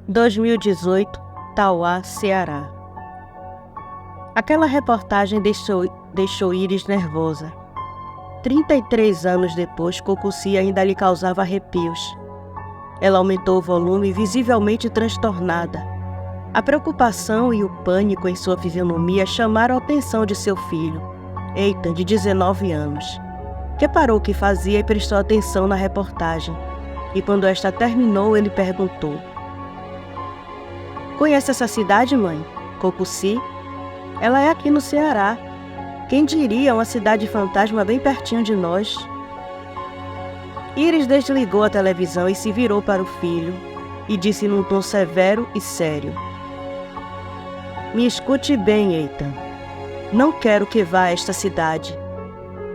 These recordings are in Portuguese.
2018, Tauá, Ceará. Aquela reportagem deixou Iris nervosa. 33 anos depois, Cocussi ainda lhe causava arrepios. Ela aumentou o volume, visivelmente transtornada. A preocupação e o pânico em sua fisionomia chamaram a atenção de seu filho, Eitan, de 19 anos, que parou o que fazia e prestou atenção na reportagem. E quando esta terminou, ele perguntou: "Conhece essa cidade, mãe? Cocussi? Ela é aqui no Ceará. Quem diria, uma cidade fantasma bem pertinho de nós?" Iris desligou a televisão e se virou para o filho e disse num tom severo e sério: "Me escute bem, Eitan. Não quero que vá a esta cidade.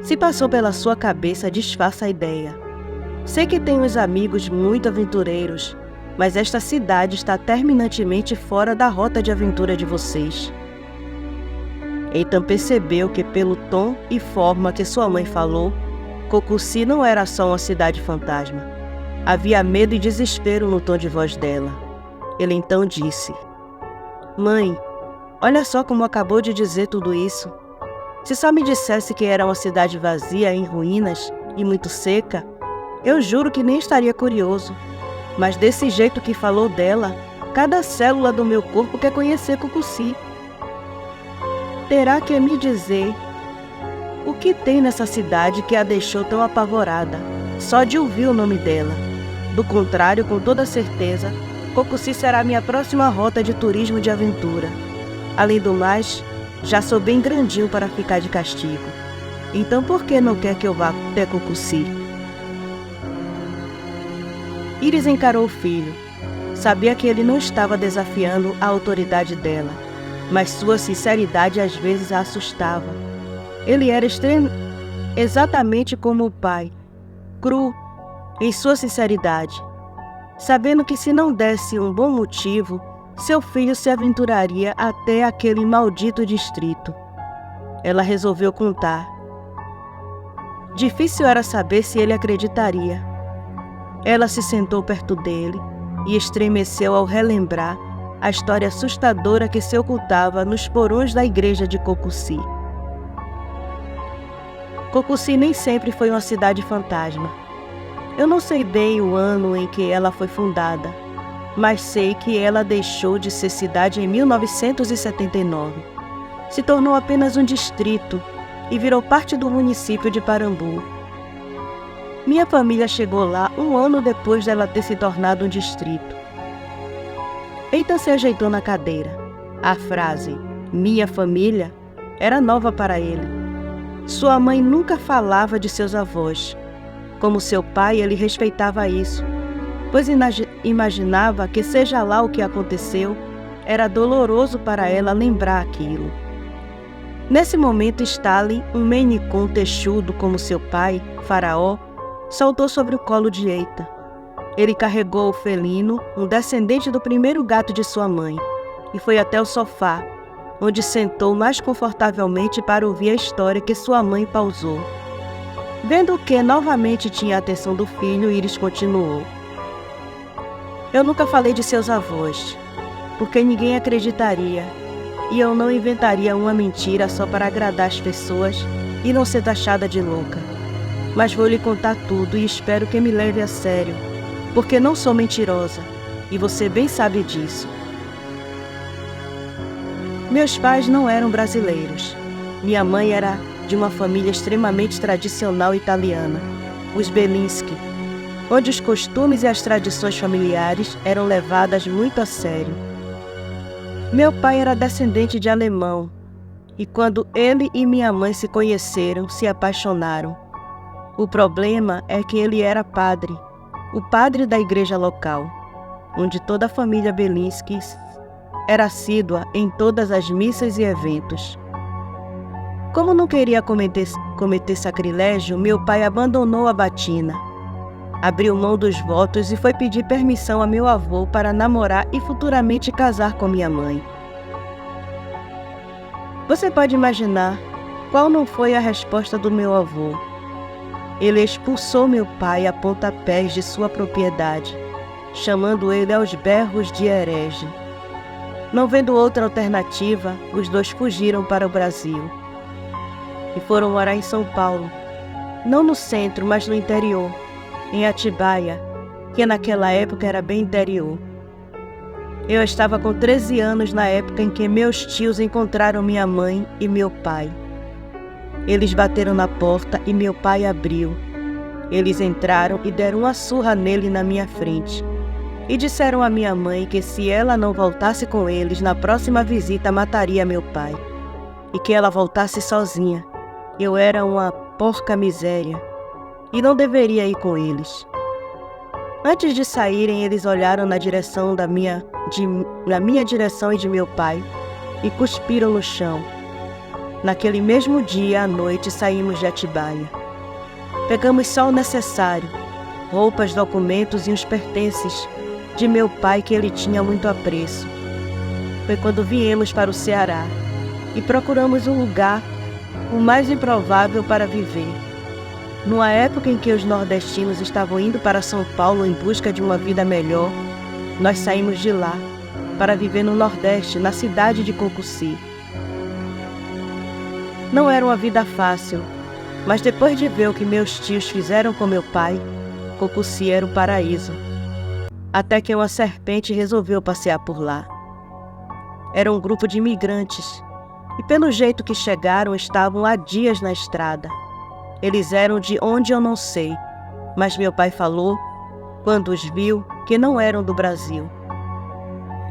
Se passou pela sua cabeça, desfaça a ideia. Sei que tem uns amigos muito aventureiros, mas esta cidade está terminantemente fora da rota de aventura de vocês." Eitan percebeu que, pelo tom e forma que sua mãe falou, Cocussi não era só uma cidade fantasma. Havia medo e desespero no tom de voz dela. Ele então disse: "Mãe, olha só como acabou de dizer tudo isso. Se só me dissesse que era uma cidade vazia, em ruínas e muito seca, eu juro que nem estaria curioso. Mas desse jeito que falou dela, cada célula do meu corpo quer conhecer Cocussi. Terá que me dizer o que tem nessa cidade que a deixou tão apavorada, só de ouvir o nome dela. Do contrário, com toda certeza, Cocussi será minha próxima rota de turismo de aventura. Além do mais, já sou bem grandinho para ficar de castigo. Então por que não quer que eu vá até Cocussi?" Iris encarou o filho. Sabia que ele não estava desafiando a autoridade dela, mas sua sinceridade às vezes a assustava. Ele era exatamente como o pai, cru em sua sinceridade, sabendo que se não desse um bom motivo, seu filho se aventuraria até aquele maldito distrito. Ela resolveu contar. Difícil era saber se ele acreditaria. Ela se sentou perto dele e estremeceu ao relembrar a história assustadora que se ocultava nos porões da igreja de Cocussi. Cocussi nem sempre foi uma cidade fantasma. Eu não sei bem o ano em que ela foi fundada, mas sei que ela deixou de ser cidade em 1979. Se tornou apenas um distrito e virou parte do município de Parambu. Minha família chegou lá um ano depois dela ter se tornado um distrito. Eitan se ajeitou na cadeira. A frase "minha família" era nova para ele. Sua mãe nunca falava de seus avós. Como seu pai, ele respeitava isso, pois imaginava que, seja lá o que aconteceu, era doloroso para ela lembrar aquilo. Nesse momento, Stalin, um Maine Coon texudo como seu pai, Faraó, saltou sobre o colo de Eitan. Ele carregou o felino, um descendente do primeiro gato de sua mãe, e foi até o sofá, onde sentou mais confortavelmente para ouvir a história que sua mãe pausou. Vendo que novamente tinha a atenção do filho, Iris continuou: "Eu nunca falei de seus avós, porque ninguém acreditaria, e eu não inventaria uma mentira só para agradar as pessoas e não ser taxada de louca. Mas vou lhe contar tudo e espero que me leve a sério, porque não sou mentirosa, e você bem sabe disso. Meus pais não eram brasileiros. Minha mãe era de uma família extremamente tradicional italiana, os Belinsky, onde os costumes e as tradições familiares eram levadas muito a sério. Meu pai era descendente de alemão, e quando ele e minha mãe se conheceram, se apaixonaram. O problema é que ele era padre, o padre da igreja local, onde toda a família Belinsky era assídua em todas as missas e eventos. Como não queria cometer sacrilégio, meu pai abandonou a batina, abriu mão dos votos e foi pedir permissão a meu avô para namorar e futuramente casar com minha mãe. Você pode imaginar qual não foi a resposta do meu avô. Ele expulsou meu pai a pontapés de sua propriedade, chamando ele aos berros de herege. Não vendo outra alternativa, os dois fugiram para o Brasil e foram morar em São Paulo, não no centro, mas no interior, em Atibaia, que naquela época era bem interior. Eu estava com 13 anos na época em que meus tios encontraram minha mãe e meu pai. Eles bateram na porta e meu pai abriu. Eles entraram e deram uma surra nele na minha frente. E disseram à minha mãe que se ela não voltasse com eles, na próxima visita mataria meu pai. E que ela voltasse sozinha. Eu era uma porca miséria e não deveria ir com eles. Antes de saírem, eles olharam na minha direção e de meu pai e cuspiram no chão. Naquele mesmo dia, à noite, saímos de Atibaia. Pegamos só o necessário, roupas, documentos e uns pertences de meu pai que ele tinha muito apreço. Foi quando viemos para o Ceará e procuramos um lugar o mais improvável para viver. Numa época em que os nordestinos estavam indo para São Paulo em busca de uma vida melhor, nós saímos de lá para viver no Nordeste, na cidade de Cocuci. Não era uma vida fácil, mas depois de ver o que meus tios fizeram com meu pai, Cocuci era o paraíso. Até que uma serpente resolveu passear por lá. Era um grupo de imigrantes, e pelo jeito que chegaram, estavam há dias na estrada. Eles eram de onde eu não sei, mas meu pai falou, quando os viu, que não eram do Brasil.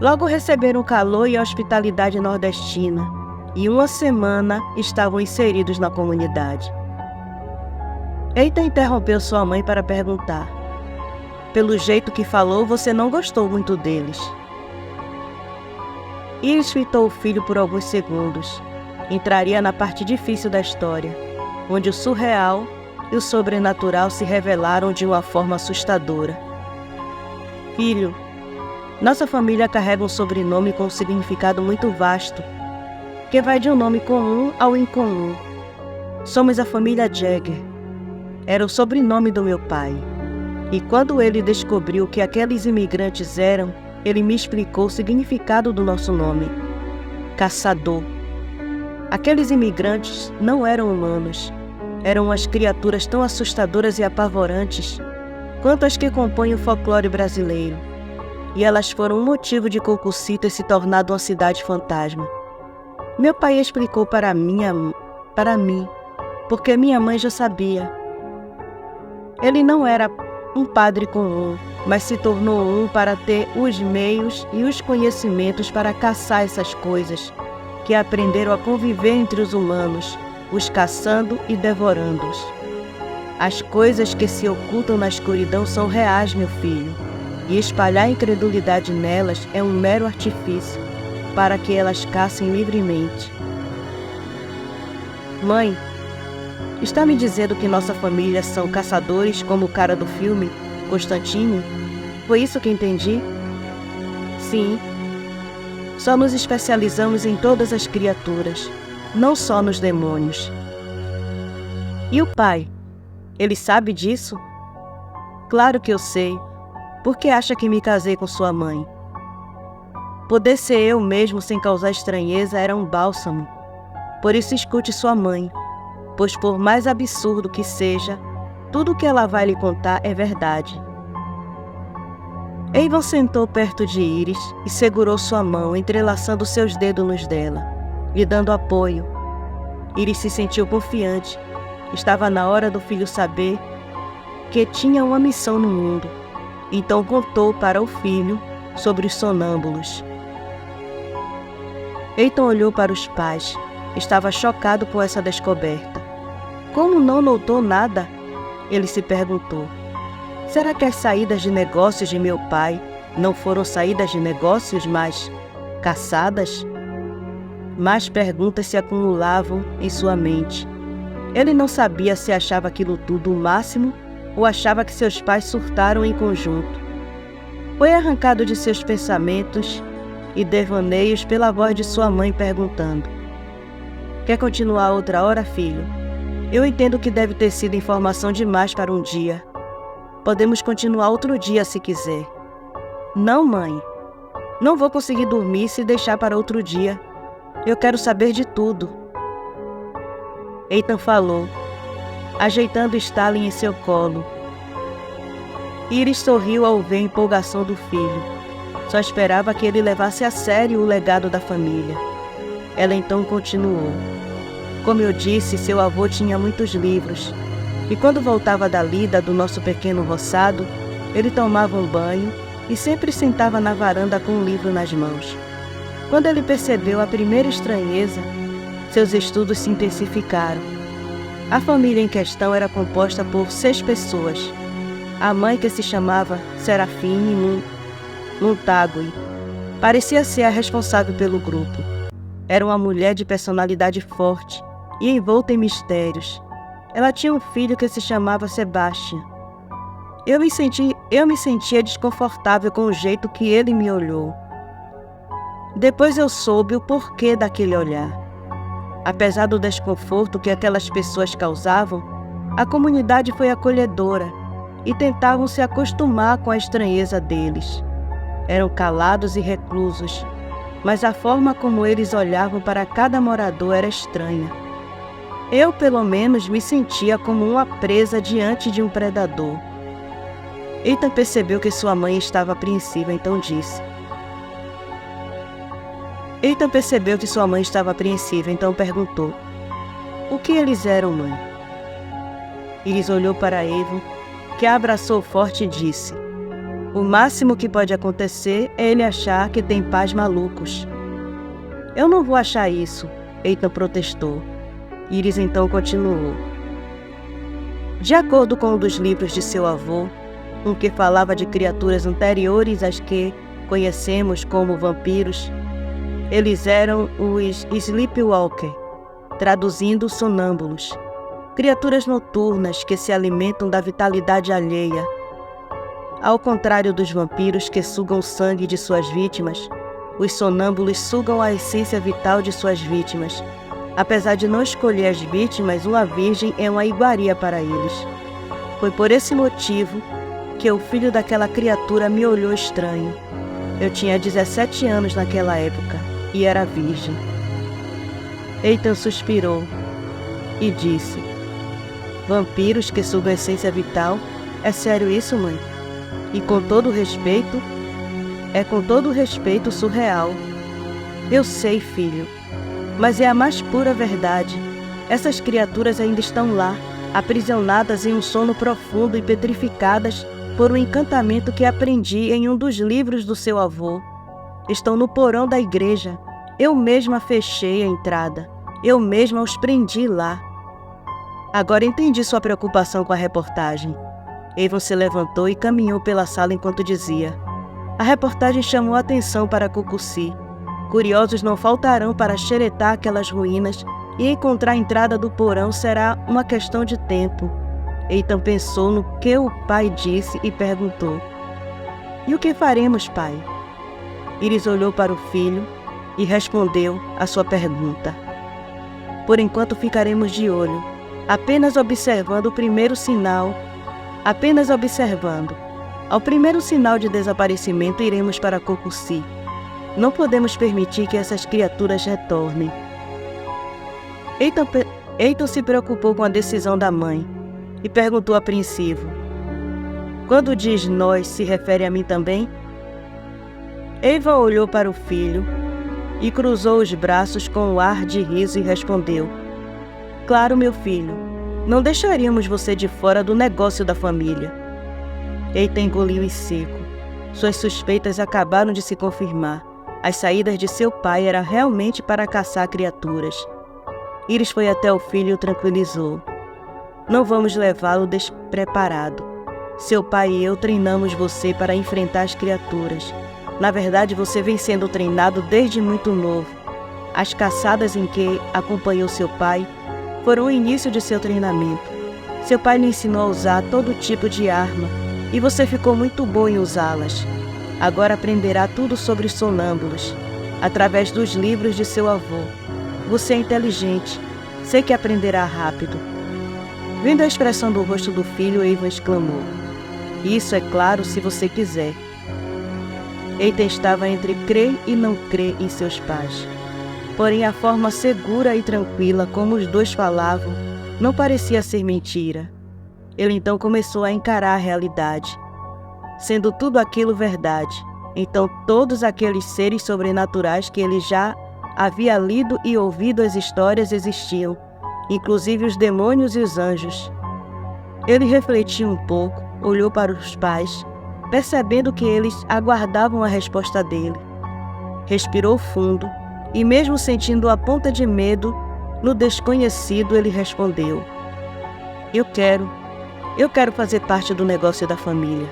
Logo receberam o calor e a hospitalidade nordestina, e uma semana estavam inseridos na comunidade. Eita interrompeu sua mãe para perguntar: pelo jeito que falou, você não gostou muito deles. Iris fitou o filho por alguns segundos. Entraria na parte difícil da história, onde o surreal e o sobrenatural se revelaram de uma forma assustadora. Filho, nossa família carrega um sobrenome com um significado muito vasto, que vai de um nome comum ao incomum. Somos a família Jagger. Era o sobrenome do meu pai. E quando ele descobriu que aqueles imigrantes eram, ele me explicou o significado do nosso nome: caçador. Aqueles imigrantes não eram humanos. Eram umas criaturas tão assustadoras e apavorantes quanto as que compõem o folclore brasileiro. E elas foram o motivo de Cocuci ter se tornado uma cidade fantasma. Meu pai explicou para mim, porque minha mãe já sabia. Ele não era um padre comum, mas se tornou um para ter os meios e os conhecimentos para caçar essas coisas, que aprenderam a conviver entre os humanos, os caçando e devorando-os. As coisas que se ocultam na escuridão são reais, meu filho, e espalhar incredulidade nelas é um mero artifício para que elas caçem livremente. Mãe, está me dizendo que nossa família são caçadores como o cara do filme, Constantine? Foi isso que entendi? Sim. Só nos especializamos em todas as criaturas, não só nos demônios. E o pai? Ele sabe disso? Claro que eu sei. Por que acha que me casei com sua mãe? Poder ser eu mesmo sem causar estranheza era um bálsamo. Por isso escute sua mãe, pois por mais absurdo que seja, tudo o que ela vai lhe contar é verdade. Avon sentou perto de Iris e segurou sua mão, entrelaçando seus dedos nos dela, lhe dando apoio. Iris se sentiu confiante. Estava na hora do filho saber que tinha uma missão no mundo. Então contou para o filho sobre os sonâmbulos. Eitan olhou para os pais. Estava chocado com essa descoberta. Como não notou nada? Ele se perguntou. Será que as saídas de negócios de meu pai não foram saídas de negócios, mas caçadas? Mais perguntas se acumulavam em sua mente. Ele não sabia se achava aquilo tudo o máximo ou achava que seus pais surtaram em conjunto. Foi arrancado de seus pensamentos e devaneios pela voz de sua mãe perguntando: quer continuar outra hora, filho? Eu entendo que deve ter sido informação demais para um dia. Podemos continuar outro dia se quiser. Não, mãe. Não vou conseguir dormir se deixar para outro dia. Eu quero saber de tudo. Ethan falou, ajeitando Stalin em seu colo. Iris sorriu ao ver a empolgação do filho. Só esperava que ele levasse a sério o legado da família. Ela então continuou. Como eu disse, seu avô tinha muitos livros. E quando voltava da lida do nosso pequeno roçado, ele tomava um banho e sempre sentava na varanda com um livro nas mãos. Quando ele percebeu a primeira estranheza, seus estudos se intensificaram. A família em questão era composta por 6 pessoas. A mãe, que se chamava Serafine Montagui, parecia ser a responsável pelo grupo. Era uma mulher de personalidade forte e envolta em mistérios. Ela tinha um filho que se chamava Sebastian. Eu me sentia desconfortável com o jeito que ele me olhou. Depois eu soube o porquê daquele olhar. Apesar do desconforto que aquelas pessoas causavam, a comunidade foi acolhedora e tentavam se acostumar com a estranheza deles. Eram calados e reclusos, mas a forma como eles olhavam para cada morador era estranha. Eu, pelo menos, me sentia como uma presa diante de um predador. Ethan percebeu que sua mãe estava apreensiva, então disse. Perguntou: "O que eles eram, mãe?" Iris olhou para Avon, que a abraçou forte e disse: "O máximo que pode acontecer é ele achar que tem pais malucos." "Eu não vou achar isso", Ethan protestou. Iris então continuou. De acordo com um dos livros de seu avô, um que falava de criaturas anteriores às que conhecemos como vampiros, eles eram os Sleepwalker, traduzindo sonâmbulos, criaturas noturnas que se alimentam da vitalidade alheia. Ao contrário dos vampiros que sugam o sangue de suas vítimas, os sonâmbulos sugam a essência vital de suas vítimas. Apesar de não escolher as vítimas, uma virgem é uma iguaria para eles. Foi por esse motivo que o filho daquela criatura me olhou estranho. Eu tinha 17 anos naquela época e era virgem. Ethan suspirou e disse: "Vampiros que sugam a essência vital? É sério isso, mãe? E com todo respeito, surreal." "Eu sei, filho, mas é a mais pura verdade. Essas criaturas ainda estão lá, aprisionadas em um sono profundo e petrificadas por um encantamento que aprendi em um dos livros do seu avô. Estão no porão da igreja. Eu mesma fechei a entrada. Eu mesma os prendi lá." Agora entendi sua preocupação com a reportagem. Avon se levantou e caminhou pela sala enquanto dizia: "A reportagem chamou a atenção para Cucuci. Curiosos não faltarão para xeretar aquelas ruínas e encontrar a entrada do porão será uma questão de tempo." Ethan pensou no que o pai disse e perguntou: "E o que faremos, pai?" Iris olhou para o filho e respondeu a sua pergunta: "Por enquanto ficaremos de olho, apenas observando o primeiro sinal. Ao primeiro sinal de desaparecimento, iremos para Cucuci. Não podemos permitir que essas criaturas retornem." Ethan se preocupou com a decisão da mãe e perguntou apreensivo: "Quando diz nós, se refere a mim também?" Eva olhou para o filho e cruzou os braços com um ar de riso e respondeu: "Claro, meu filho, não deixaríamos você de fora do negócio da família." Ethan engoliu em seco. Suas suspeitas acabaram de se confirmar. As saídas de seu pai eram realmente para caçar criaturas. Iris foi até o filho e o tranquilizou: "Não vamos levá-lo despreparado. Seu pai e eu treinamos você para enfrentar as criaturas. Na verdade, você vem sendo treinado desde muito novo. As caçadas em que acompanhou seu pai foram o início de seu treinamento. Seu pai lhe ensinou a usar todo tipo de arma e você ficou muito bom em usá-las. Agora aprenderá tudo sobre sonâmbulos, através dos livros de seu avô. Você é inteligente, sei que aprenderá rápido." Vendo a expressão do rosto do filho, Avon exclamou: "Isso é claro se você quiser." Eita estava entre crer e não crer em seus pais. Porém, a forma segura e tranquila como os dois falavam não parecia ser mentira. Ele então começou a encarar a realidade. Sendo tudo aquilo verdade, então todos aqueles seres sobrenaturais que ele já havia lido e ouvido as histórias existiam, inclusive os demônios e os anjos. Ele refletiu um pouco, olhou para os pais, percebendo que eles aguardavam a resposta dele. Respirou fundo e, mesmo sentindo a ponta de medo no desconhecido, ele respondeu: Eu quero fazer parte do negócio da família.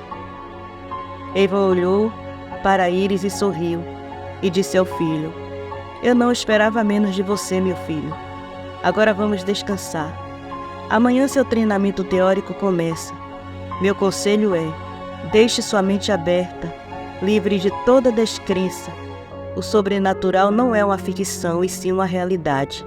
Eva olhou para Íris e sorriu, e disse ao filho: Eu não esperava menos de você, meu filho. Agora vamos descansar. Amanhã seu treinamento teórico começa. Meu conselho é: deixe sua mente aberta, livre de toda descrença. O sobrenatural não é uma ficção, e sim uma realidade.